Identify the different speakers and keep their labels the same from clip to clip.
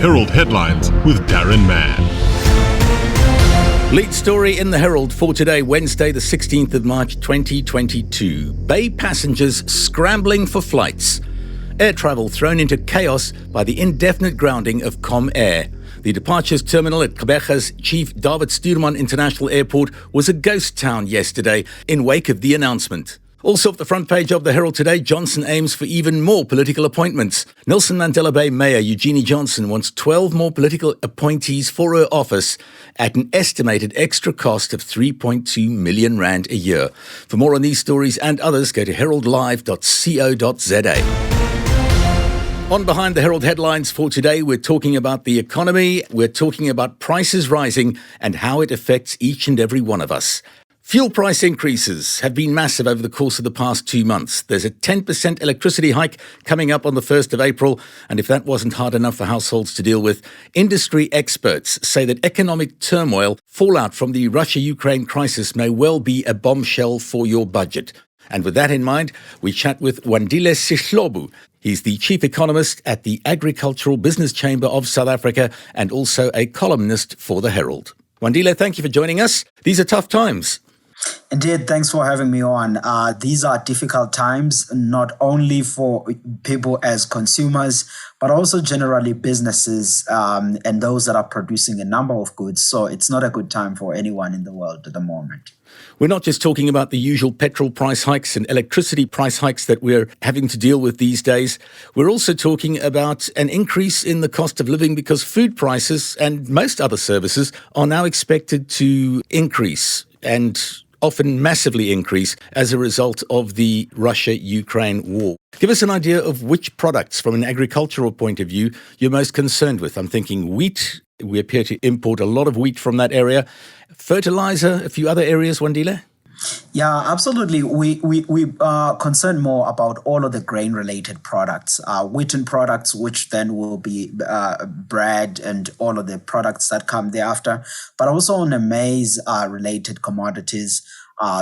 Speaker 1: Herald Headlines with Daron Mann.
Speaker 2: Lead story in the Herald for today, Wednesday, the 16th of March, 2022. Bay passengers scrambling for flights. Air travel thrown into chaos by the indefinite grounding of Comair. The departures terminal at Agbiz Chief Dawie Roodt International Airport was a ghost town yesterday in wake of the announcement. Also at the front page of the Herald today, Johnson aims for even more political appointments. Nelson Mandela Bay Mayor Eugenie Johnson wants 12 more political appointees for her office at an estimated extra cost of 3.2 million rand a year. For more on these stories and others, go to heraldlive.co.za. On Behind the Herald Headlines for today, we're talking about the economy, we're talking about prices rising and how it affects each and every one of us. Fuel price increases have been massive over the course of the past 2 months. There's a 10% electricity hike coming up on the 1st of April. And if that wasn't hard enough for households to deal with, industry experts say that economic turmoil, fallout from the Russia-Ukraine crisis may well be a bombshell for your budget. And with that in mind, we chat with Wandile Sihlobo. He's the chief economist at the Agricultural Business Chamber of South Africa and also a columnist for the Herald. Wandile, thank you for joining us. These are tough times.
Speaker 3: Indeed, thanks for having me on. These are difficult times, not only for people as consumers, but also generally businesses and those that are producing a number of goods. So it's not a good time for anyone in the world at the moment.
Speaker 2: We're not just talking about the usual petrol price hikes and electricity price hikes that we're having to deal with these days. We're also talking about an increase in the cost of living because food prices and most other services are now expected to increase and often massively increase as a result of the Russia-Ukraine war. Give us an idea of which products, from an agricultural point of view, you're most concerned with. I'm thinking wheat. We appear to import a lot of wheat from that area. Fertilizer, a few other areas, Wandile?
Speaker 3: Yeah, absolutely. We are concerned more about all of the grain-related products, wheaten products, which then will be bread and all of the products that come thereafter, but also on the maize-related commodities,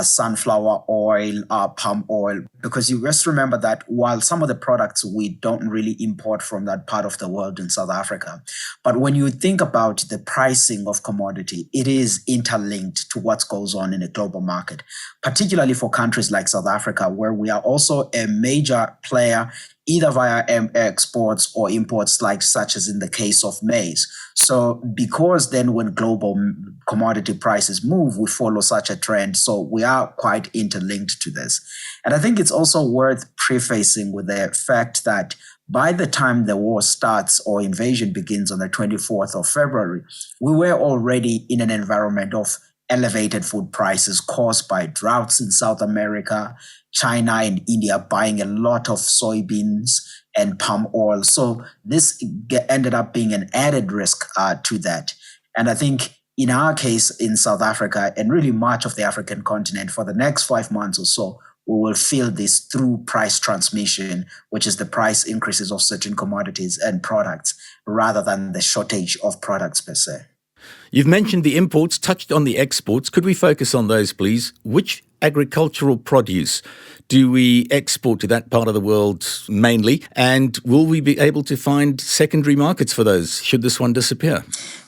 Speaker 3: sunflower oil, palm oil, because you just remember that while some of the products we don't really import from that part of the world in South Africa, but when you think about the pricing of commodity, it is interlinked to what goes on in the global market, particularly for countries like South Africa, where we are also a major player either via exports or imports, like such as in the case of maize. So because then when global commodity prices move, we follow such a trend. So we are quite interlinked to this. And I think it's also worth prefacing with the fact that by the time the war starts or invasion begins on the 24th of February, we were already in an environment of elevated food prices caused by droughts in South America, China and India buying a lot of soybeans and palm oil. So this ended up being an added risk to that. And I think in our case in South Africa and really much of the African continent for the next 5 months or so, we will feel this through price transmission, which is the price increases of certain commodities and products rather than the shortage of products per se.
Speaker 2: You've mentioned the imports, touched on the exports. Could we focus on those, please? Which agricultural produce do we export to that part of the world mainly? And will we be able to find secondary markets for those should this one disappear?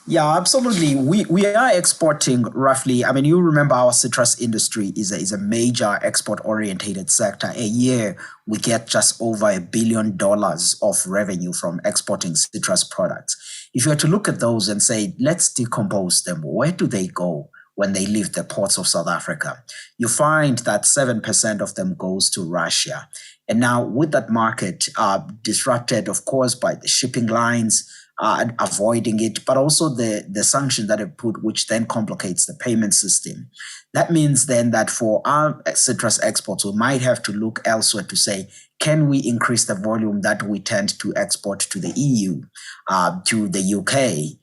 Speaker 3: Yeah, absolutely. We are exporting roughly, I mean, you remember our citrus industry is a major export-orientated sector. A year, we get just over $1 billion of revenue from exporting citrus products. If you were to look at those and say, let's decompose them, where do they go when they leave the ports of South Africa? You find that 7% of them goes to Russia. And now with that market disrupted, of course, by the shipping lines, avoiding it, but also the sanction that it put, which then complicates the payment system. That means then that for our citrus exports, we might have to look elsewhere to say, can we increase the volume that we tend to export to the EU, to the UK,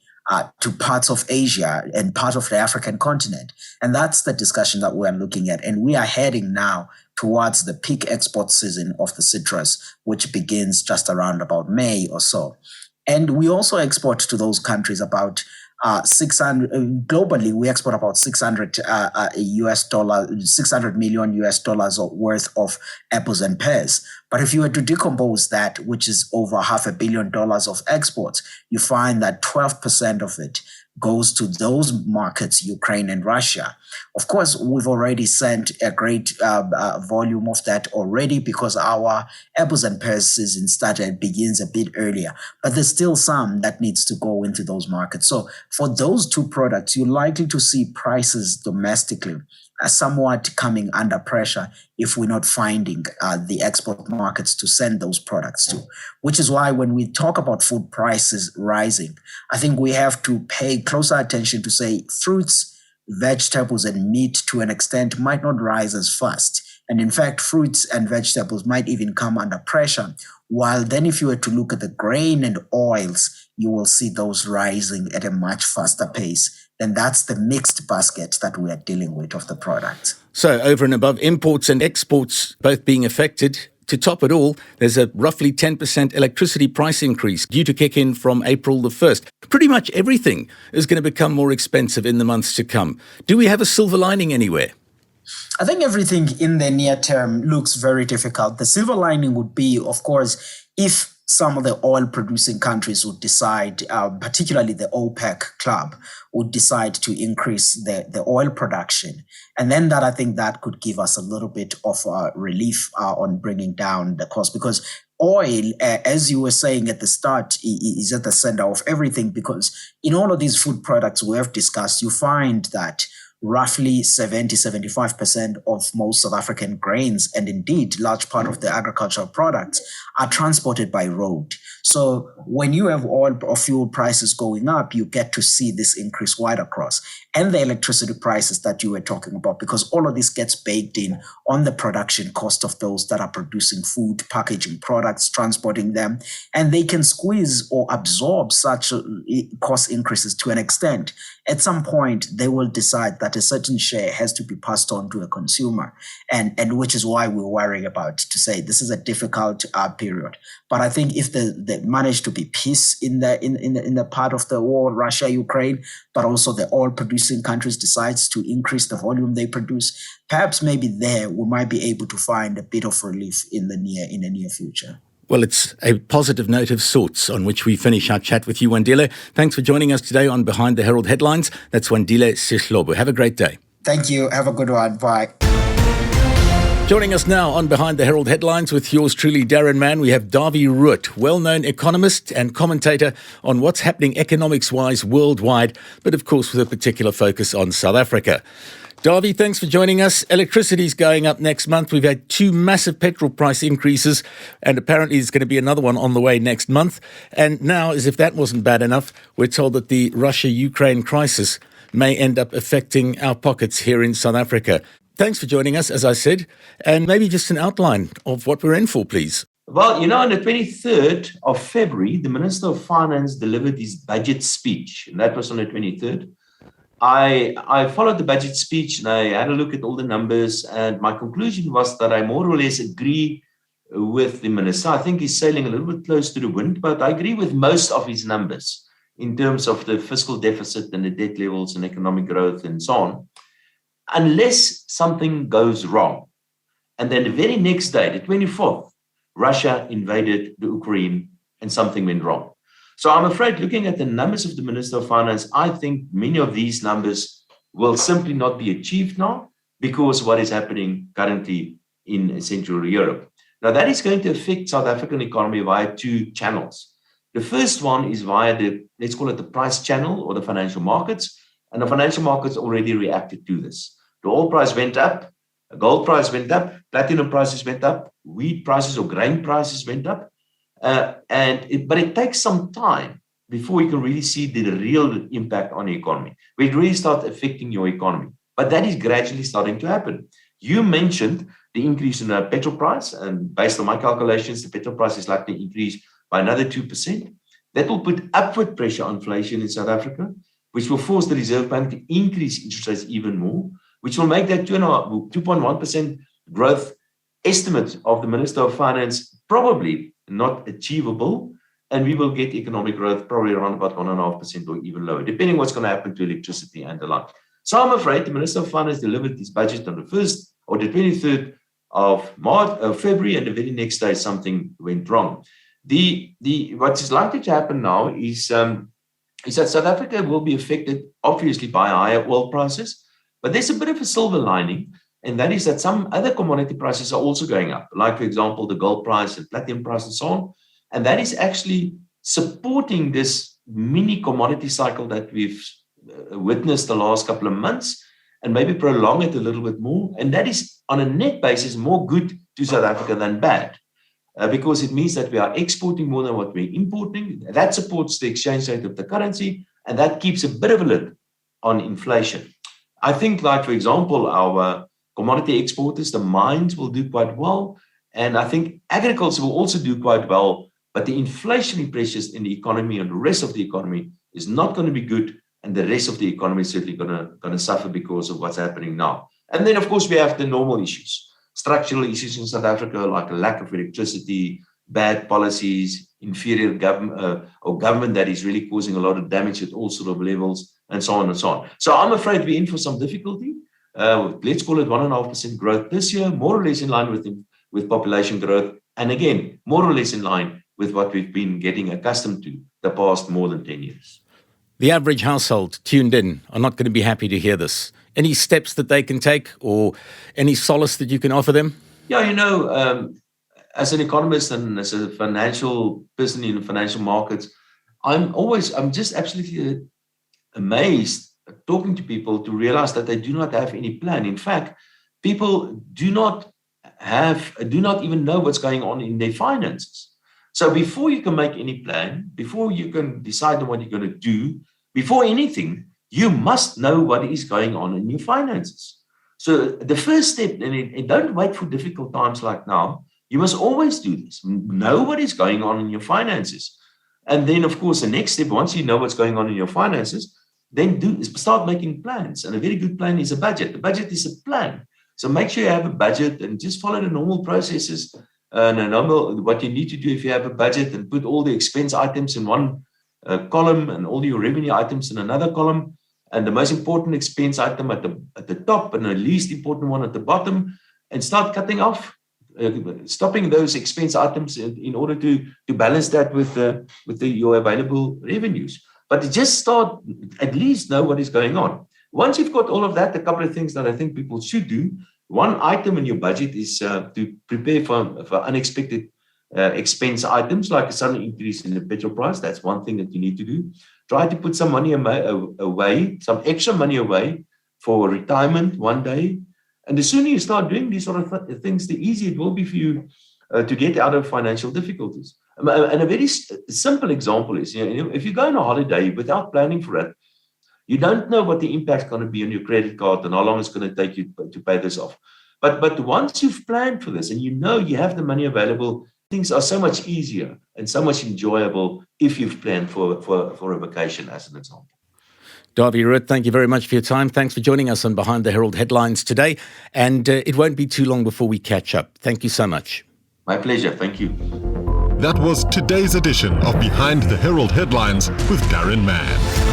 Speaker 3: to parts of Asia and part of the African continent? And that's the discussion that we're looking at. And we are heading now towards the peak export season of the citrus, which begins just around about May or so. And we also export to those countries about 600 globally, we export about 600 $600 million worth of apples and pears. But if you were to decompose that, which is over $500 million of exports, you find that 12% of it goes to those markets, Ukraine and Russia. Of course, we've already sent a great volume of that already because our apples and pears season begins a bit earlier. But there's still some that needs to go into those markets. So for those two products, you're likely to see prices domestically somewhat coming under pressure if we're not finding the export markets to send those products to, which is why when we talk about food prices rising, I think we have to pay closer attention to say fruits, vegetables, and meat to an extent might not rise as fast. And in fact, fruits and vegetables might even come under pressure. While then if you were to look at the grain and oils, you will see those rising at a much faster pace. Then that's the mixed basket that we are dealing with of the product.
Speaker 2: So over and above imports and exports both being affected, to top it all, there's a roughly 10% electricity price increase due to kick in from April the 1st. Pretty much everything is going to become more expensive in the months to come. Do we have a silver lining anywhere?
Speaker 3: I think everything in the near term looks very difficult. The silver lining would be, of course, if some of the oil producing countries would decide, particularly the OPEC club, would decide to increase the oil production. And then I think that could give us a little bit of relief on bringing down the cost, because oil, as you were saying at the start, is at the center of everything, because in all of these food products we have discussed, you find that roughly 75% of most South African grains, and indeed large part of the agricultural products, are transported by road. So when you have oil or fuel prices going up, you get to see this increase wide across. And the electricity prices that you were talking about, because all of this gets baked in on the production cost of those that are producing food, packaging products, transporting them, and they can squeeze or absorb such cost increases to an extent. At some point, they will decide that a certain share has to be passed on to a consumer, and which is why we're worrying about to say this is a difficult period. But I think if they manage to be peace in the part of the war, Russia, Ukraine, but also the oil producing countries decides to increase the volume they produce, perhaps maybe there we might be able to find a bit of relief in the near future.
Speaker 2: Well, it's a positive note of sorts on which we finish our chat with you, Wandile. Thanks for joining us today on Behind the Herald Headlines. That's Wandile Sihlobo. Have a great day.
Speaker 3: Thank you. Have a good one. Bye.
Speaker 2: Joining us now on Behind the Herald Headlines with yours truly, Daron Mann, we have Dawie Roodt, well-known economist and commentator on what's happening economics-wise worldwide, but of course with a particular focus on South Africa. Dawie, thanks for joining us. Electricity's going up next month. We've had 2 massive petrol price increases, and apparently there's going to be another one on the way next month. And now, as if that wasn't bad enough, we're told that the Russia-Ukraine crisis may end up affecting our pockets here in South Africa. Thanks for joining us, as I said, and maybe just an outline of what we're in for, please.
Speaker 4: Well, on the 23rd of February, the Minister of Finance delivered his budget speech, and that was on the 23rd. I followed the budget speech and I had a look at all the numbers, and my conclusion was that I more or less agree with the minister. I think he's sailing a little bit close to the wind, but I agree with most of his numbers in terms of the fiscal deficit and the debt levels and economic growth and so on, unless something goes wrong. And then the very next day, the 24th, Russia invaded the Ukraine and something went wrong. So I'm afraid, looking at the numbers of the Minister of Finance, I think many of these numbers will simply not be achieved now because of what is happening currently in Central Europe. Now, that is going to affect South African economy via 2 channels. The first one is via let's call it the price channel or the financial markets. And the financial markets already reacted to this. The oil price went up, the gold price went up, platinum prices went up, wheat prices or grain prices went up. But it takes some time before you can really see the real impact on the economy, where it really starts affecting your economy. But that is gradually starting to happen. You mentioned the increase in the petrol price, and based on my calculations, the petrol price is likely to increase by another 2%. That will put upward pressure on inflation in South Africa, which will force the Reserve Bank to increase interest rates even more, which will make that 2.1% growth estimate of the Minister of Finance probably not achievable, and we will get economic growth probably around about 1.5% or even lower, depending what's going to happen to electricity and the like. So I'm afraid the Minister of Finance delivered this budget on the 1st or the 23rd of February, and the very next day something went wrong. What is likely to happen now is that South Africa will be affected, obviously, by higher oil prices, but there's a bit of a silver lining, and that is that some other commodity prices are also going up, like, for example, the gold price and platinum price and so on, and that is actually supporting this mini commodity cycle that we've witnessed the last couple of months, and maybe prolong it a little bit more, and that is, on a net basis, more good to South Africa than bad. Because it means that we are exporting more than what we're importing. That supports the exchange rate of the currency, and that keeps a bit of a lid on inflation. I think, like, for example, our commodity exporters, the mines, will do quite well, and I think agriculture will also do quite well, but the inflationary pressures in the economy and the rest of the economy is not going to be good, and the rest of the economy is certainly going to suffer because of what's happening now. And then, of course, we have the normal issues. Structural issues in South Africa, like a lack of electricity, bad policies, inferior government that is really causing a lot of damage at all sort of levels, and so on and so on. So I'm afraid we're in for some difficulty. Let's call it 1.5% growth this year, more or less in line with population growth, and again, more or less in line with what we've been getting accustomed to the past more than 10 years.
Speaker 2: The average household tuned in are not going to be happy to hear this. Any steps that they can take, or any solace that you can offer them?
Speaker 4: Yeah, as an economist and as a financial person in the financial markets, I'm just absolutely amazed talking to people to realize that they do not have any plan. In fact, people do not even know what's going on in their finances. So before you can make any plan, before you can decide on what you're going to do, before anything, you must know what is going on in your finances. So the first step, and don't wait for difficult times like now, you must always do this. Know what is going on in your finances. And then, of course, the next step, once you know what's going on in your finances, then start making plans. And a very good plan is a budget. The budget is a plan. So make sure you have a budget and just follow the normal processes. What you need to do if you have a budget, and put all the expense items in one column and all your revenue items in another column, and the most important expense item at the top and the least important one at the bottom, and start cutting off, stopping those expense items in order to balance that with your available revenues. But just start, at least know what is going on. Once you've got all of that, a couple of things that I think people should do. One item in your budget is to prepare for unexpected expense items, like a sudden increase in the petrol price. That's one thing that you need to do. Try to put some money away, some extra money away for retirement one day. And the sooner you start doing these sort of things, the easier it will be for you to get out of financial difficulties. And a very simple example is, if you go on a holiday without planning for it, you don't know what the impact is going to be on your credit card and how long it's going to take you to pay this off. But once you've planned for this and you know you have the money available, things are so much easier and so much enjoyable if you've planned for a vacation, as an example.
Speaker 2: Dawie Roodt, thank you very much for your time. Thanks for joining us on Behind the Herald Headlines today. And it won't be too long before we catch up. Thank you so much.
Speaker 4: My pleasure. Thank you.
Speaker 1: That was today's edition of Behind the Herald Headlines with Daron Mann.